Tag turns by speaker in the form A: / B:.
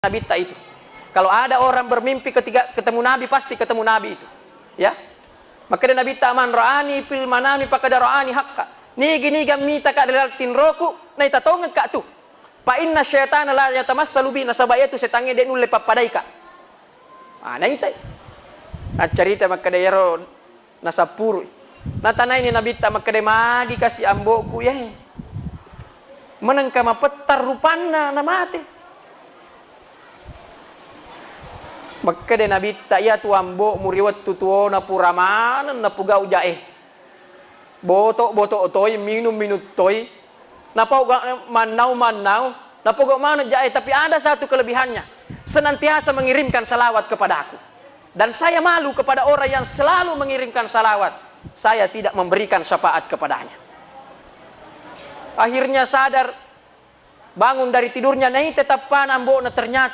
A: Nabi itu. Kalau ada orang bermimpi ketika ketemu Nabi, pasti ketemu Nabi itu. Ya. Maka Nabi man ra'ani fil manami faqad ra'ani haqqa. Nigi mita ka dalalatin roku, na itatongan ka tu. Fa inna syaitana la yatamassalu bi nasabaya tu setange de nulle papadaika. Ah, na itai. At cerita maka dayaro nasapuru. Natanay ni Nabi maka de magi kasi amboku ya. Menang ka mapetar rupanna na mati. Maka de Nabi ya tu ambo muriwat tutuo na puramanan na pugau jae. Boto toy minum toy. Na pauga manau na pugau mana jae, tapi ada satu kelebihannya. Senantiasa mengirimkan salawat kepada aku. Dan saya malu kepada orang yang selalu mengirimkan salawat. Saya tidak memberikan syafaat kepadanya. Akhirnya sadar, bangun dari tidurnya, nah tetap panambo na ternyata